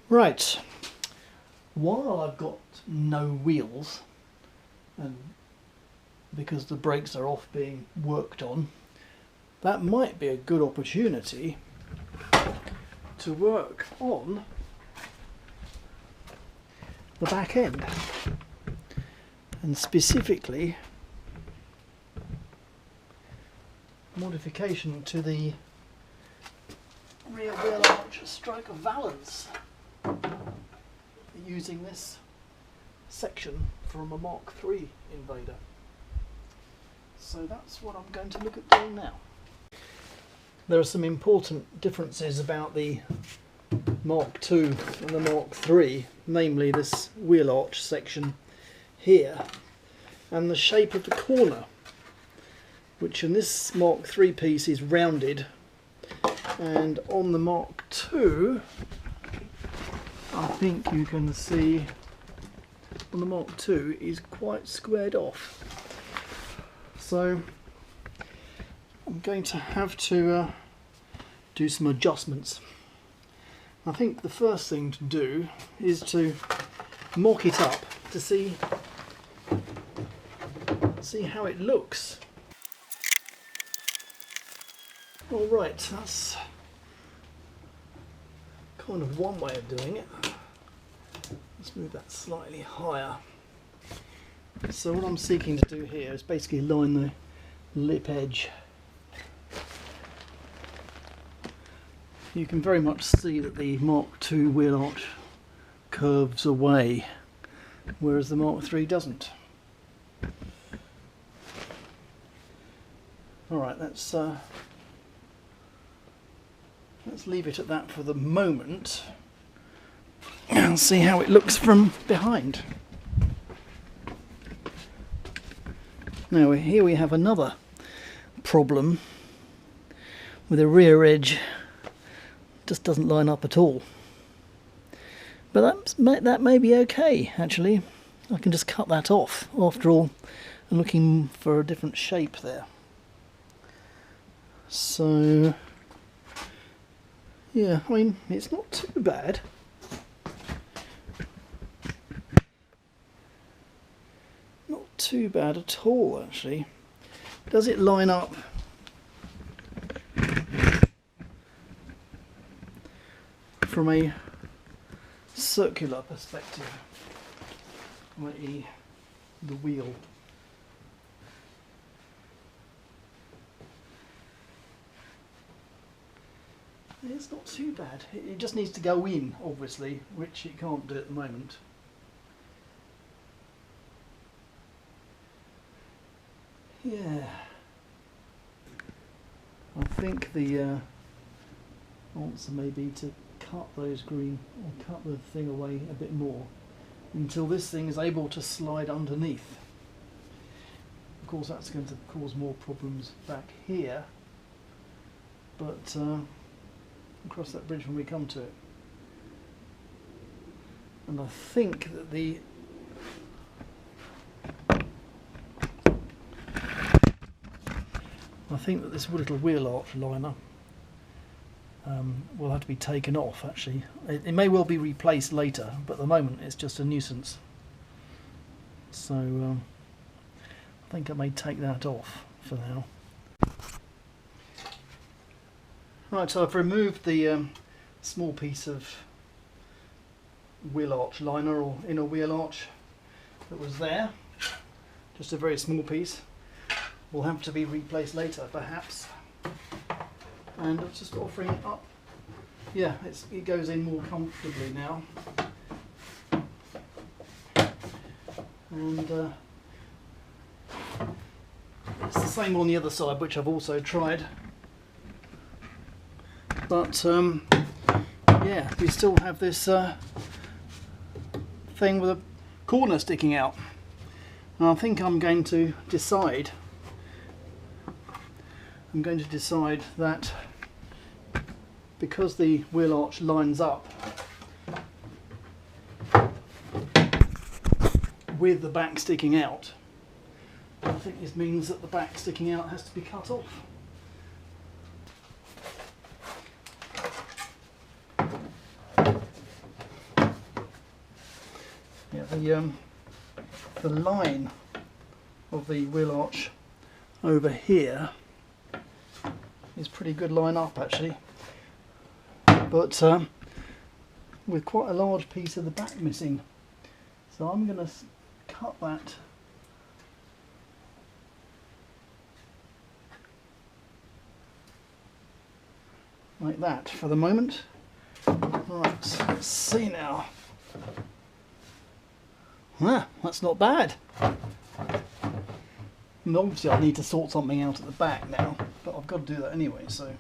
Right, while I've got no wheels, and because the brakes are off being worked on, that might be a good opportunity to work on the back end, and specifically modification to the rear wheel arch stroke valence using this section from a Mk2 Invader. So that's what I'm going to look at doing now. There are some important differences about the Mk2 and the Mk3, namely this wheel arch section here and the shape of the corner, which in this Mk3 piece is rounded, and on the Mk2 I think you can see on the Mk2 is quite squared off. So I'm going to have to do some adjustments. I think the first thing to do is to mock it up to see how it looks. Alright, that's kind of one way of doing it. Let's move that slightly higher. So what I'm seeking to do here is basically line the lip edge. You can very much see that the Mk2 wheel arch curves away, whereas the Mk3 doesn't. Alright, let's leave it at that for the moment and see how it looks from behind. Now here we have another problem with the rear edge. Just doesn't line up at all, but that may be okay actually. I can just cut that off. After all, I'm looking for a different shape there. So yeah, I mean, it's not too bad. Not too bad at all, actually. Does it line up from a circular perspective, i.e. the wheel? It's not too bad. It just needs to go in, obviously, which it can't do at the moment. Yeah. I think the answer may be to cut those green, or cut the thing away a bit more until this thing is able to slide underneath. Of course that's going to cause more problems back here, but we'll cross that bridge when we come to it. And I think that this little wheel arch liner will have to be taken off actually. It may well be replaced later, but at the moment it's just a nuisance. So I think I may take that off for now. Right, so I've removed the small piece of wheel arch liner or inner wheel arch that was there. Just a very small piece. Will have to be replaced later, perhaps. And I'm just offering it up. Yeah, it goes in more comfortably now. And it's the same on the other side, which I've also tried. But yeah, we still have this thing with a corner sticking out. And I think I'm going to decide that because the wheel arch lines up with the back sticking out, I think this means that the back sticking out has to be cut off. Yeah, the line of the wheel arch over here is pretty good line up actually, but with quite a large piece of the back missing, so I'm going to cut that like that for the moment. Right, so let's see now. That's not bad. And obviously I need to sort something out at the back now, but I've got to do that anyway, so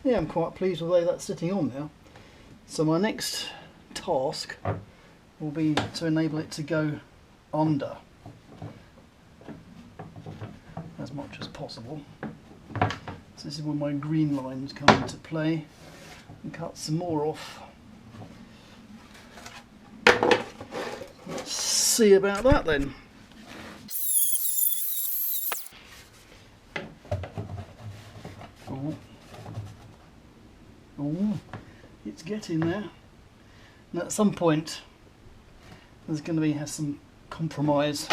yeah, I'm quite pleased with the way that's sitting on now. So my next task will be to enable it to go under as much as possible. So this is where my green lines come into play, and cut some more off. Let's see about that then. Oh, it's getting there. And at some point there's going to be some compromise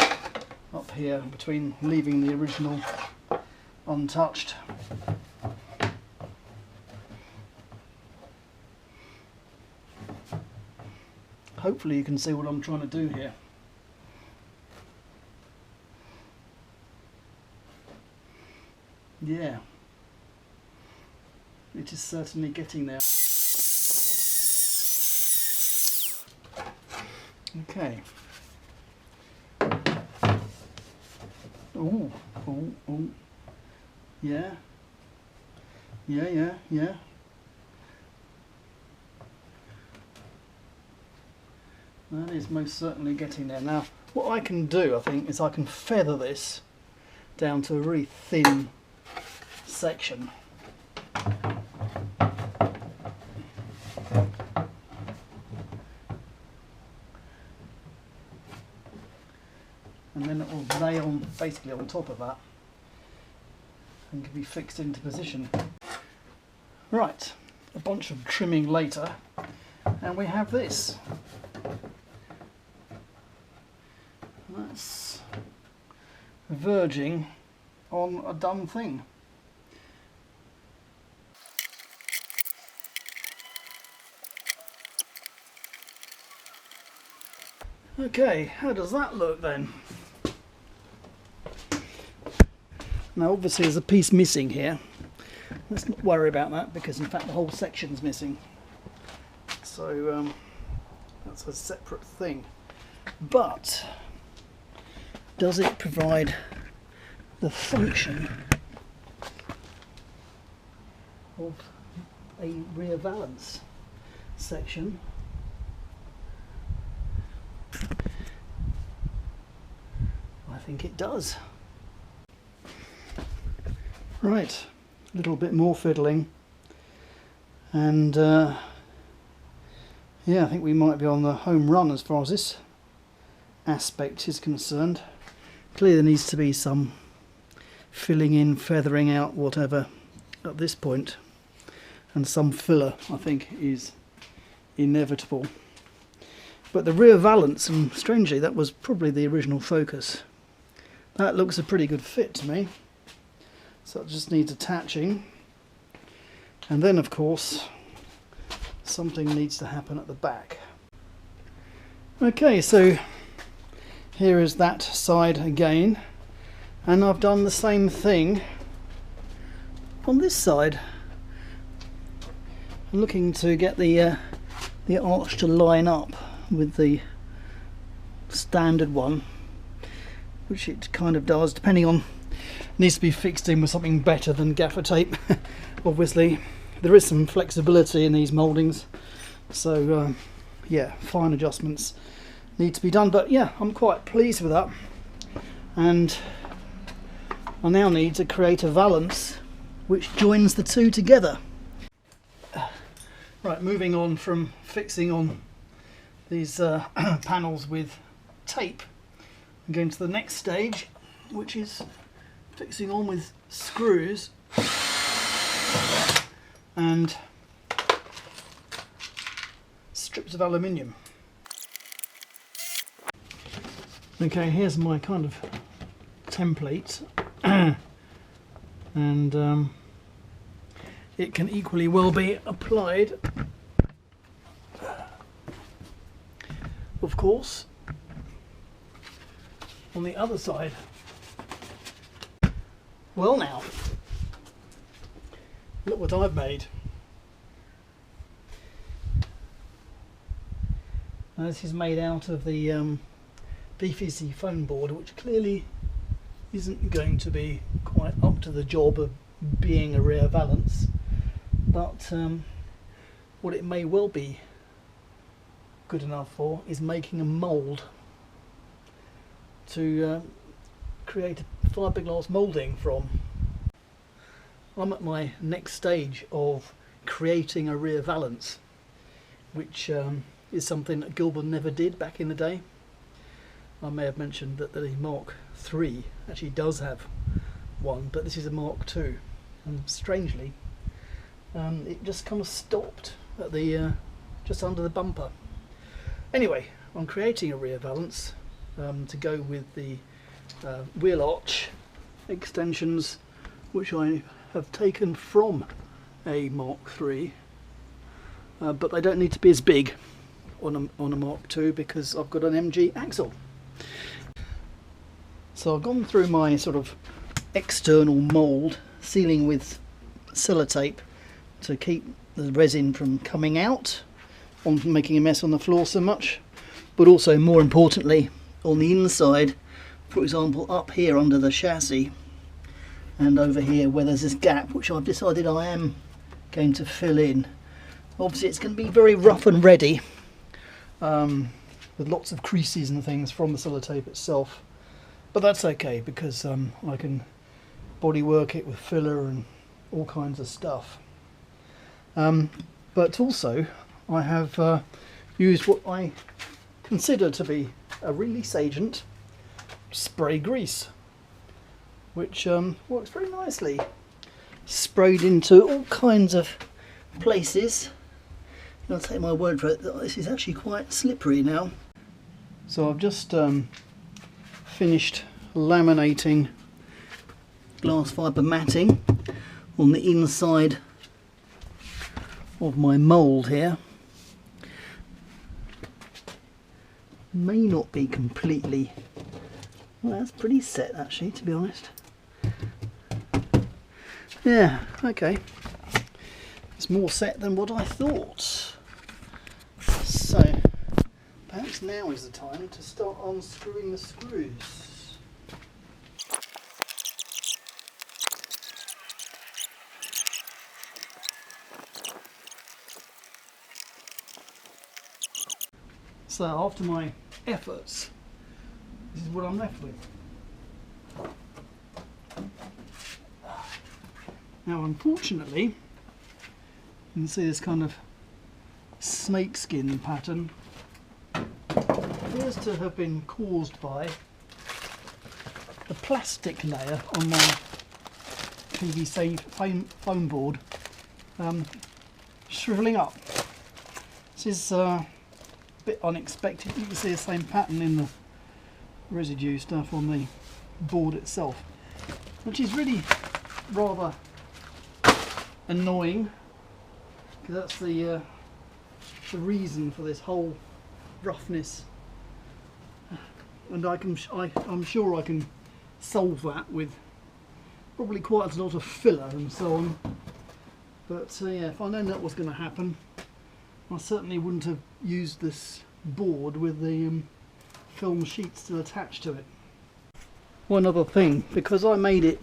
up here between leaving the original untouched. Hopefully you can see what I'm trying to do here. Yeah, it is certainly getting there. Okay. Oh. Yeah. That is most certainly getting there. Now, what I can do, I think, is I can feather this down to a really thin section. And then it will lay on, basically on top of that, and can be fixed into position. Right, a bunch of trimming later, and we have this. That's verging on a done thing. Okay, how does that look then? Now obviously there's a piece missing here. Let's not worry about that, because in fact the whole section's missing. So that's a separate thing. But does it provide the function of a rear valence section? I think it does. Right, a little bit more fiddling, and yeah, I think we might be on the home run as far as this aspect is concerned. Clearly there needs to be some filling in, feathering out, whatever at this point, and some filler I think is inevitable. But the rear valence, and strangely that was probably the original focus, that looks a pretty good fit to me. So it just needs attaching, and then of course something needs to happen at the back. Okay, so here is that side again, and I've done the same thing on this side. I'm looking to get the arch to line up with the standard one, which it kind of does, depending on, needs to be fixed in with something better than gaffer tape. Obviously there is some flexibility in these mouldings, so yeah, fine adjustments need to be done, but yeah, I'm quite pleased with that. And I now need to create a valence which joins the two together. Right, moving on from fixing on these panels with tape, I'm going to the next stage, which is fixing on with screws strips of aluminium. Okay, here's my kind of template, and it can equally well be applied, of course, on the other side. Well now, look what I've made. Now this is made out of the PVC foam board, which clearly isn't going to be quite up to the job of being a rear valance, but what it may well be good enough for is making a mould to create a fiberglass moulding from. I'm at my next stage of creating a rear valance, which is something that Gilbern never did back in the day. I may have mentioned that the Mark III actually does have one, but this is a Mark II, and strangely it just kind of stopped at the just under the bumper. Anyway, I'm creating a rear valance to go with the wheel arch extensions, which I have taken from a Mark III, but they don't need to be as big on a Mark II because I've got an MG axle. So I've gone through my sort of external mould, sealing with sellotape to keep the resin from coming out, on making a mess on the floor so much, but also more importantly on the inside, for example up here under the chassis and over here where there's this gap, which I've decided I am going to fill in. Obviously it's going to be very rough and ready, with lots of creases and things from the sellotape itself, but that's okay because I can bodywork it with filler and all kinds of stuff. But also I have used what I consider to be a release agent, spray grease, which works very nicely. Sprayed into all kinds of places. I'll take my word for it that this is actually quite slippery now. So I've just finished laminating glass fibre matting on the inside of my mould here. May not be completely, well, that's pretty set actually, to be honest. Yeah, okay, it's more set than what I thought. So perhaps now is the time to start unscrewing the screws. So after my efforts, this is what I'm left with. Now unfortunately, you can see this kind of snakeskin pattern appears to have been caused by the plastic layer on my PVC foam board shrivelling up. This is a bit unexpected. You can see the same pattern in the residue stuff on the board itself, which is really rather annoying because that's the reason for this whole roughness, and I'm sure I can solve that with probably quite a lot of filler and so on, but yeah, if I'd known that was going to happen, I certainly wouldn't have used this board with the film sheet still attached to it. One other thing, because I made it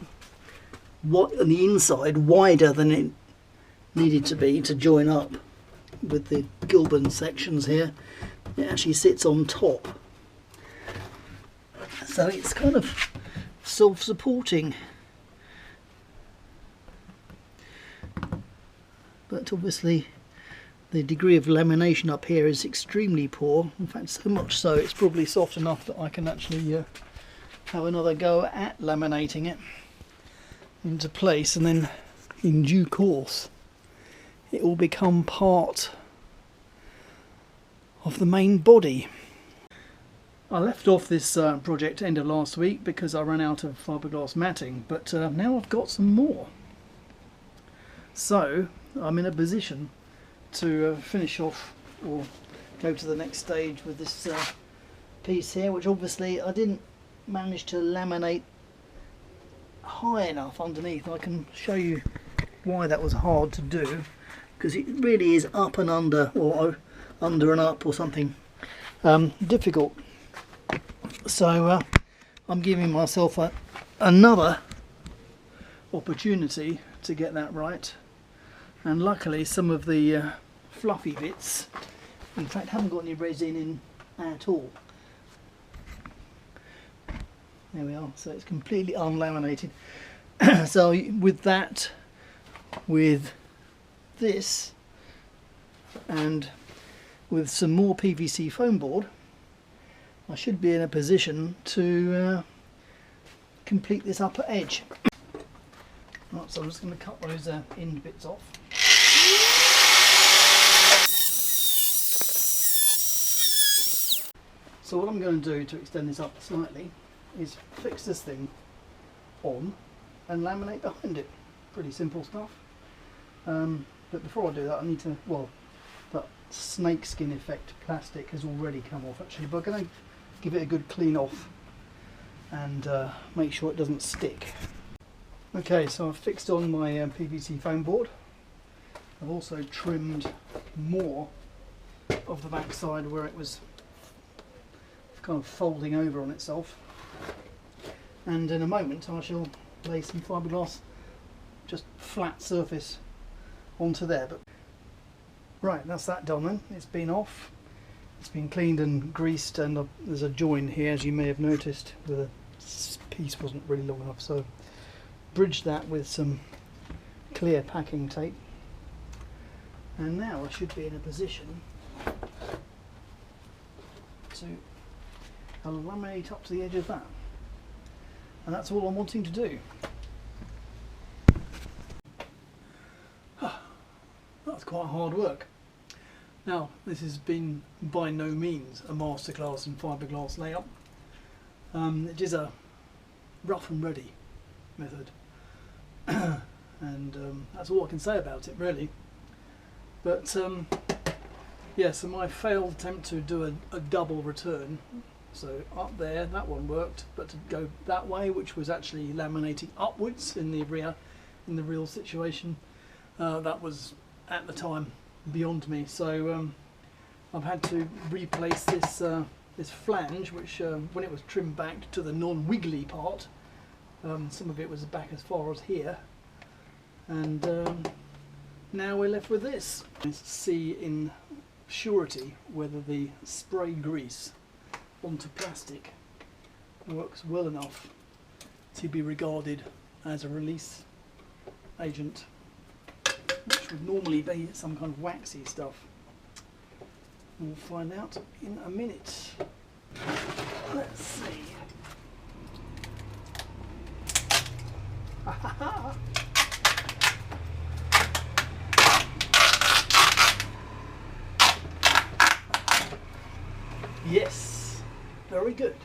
on the inside wider than it needed to be to join up with the Gilbern sections here, it actually sits on top, so it's kind of self-supporting, but obviously the degree of lamination up here is extremely poor. In fact, so much so it's probably soft enough that I can actually have another go at laminating it into place, and then in due course it will become part of the main body. I left off this project end of last week because I ran out of fiberglass matting, but now I've got some more. So I'm in a position to finish off or go to the next stage with this piece here, which obviously I didn't manage to laminate high enough underneath. I can show you why that was hard to do, because it really is up and under, or under and up or something, difficult. So I'm giving myself another opportunity to get that right, and luckily some of the fluffy bits, in fact, haven't got any resin in at all. There we are, so it's completely unlaminated. So with that, with this, and with some more PVC foam board, I should be in a position to complete this upper edge. Right, so I'm just going to cut those end bits off. So what I'm going to do to extend this up slightly is fix this thing on and laminate behind it. Pretty simple stuff. But before I do that, I need to, well, that snakeskin effect plastic has already come off actually, but I'm going to give it a good clean off and make sure it doesn't stick. Okay, so I've fixed on my PVC foam board. I've also trimmed more of the back side where it was kind of folding over on itself, and in a moment I shall lay some fiberglass, just flat surface, onto there. But right, that's that done then. It's been off, it's been cleaned and greased, and there's a join here, as you may have noticed, where the piece wasn't really long enough, so bridged that with some clear packing tape, and now I should be in a position to laminate up to the edge of that, and that's all I'm wanting to do. That's quite hard work. Now, this has been by no means a masterclass in fiberglass layout. It is a rough and ready method, and that's all I can say about it really. But yeah, so my failed attempt to do a double return, so up there, that one worked, but to go that way, which was actually laminating upwards in the real situation, that was at the time beyond me. So I've had to replace this this flange, which when it was trimmed back to the non-wiggly part, some of it was back as far as here, and now we're left with this. Let's see in surety whether the spray grease onto plastic works well enough to be regarded as a release agent, which would normally be some kind of waxy stuff. We'll find out in a minute. Let's see. Yes, very good.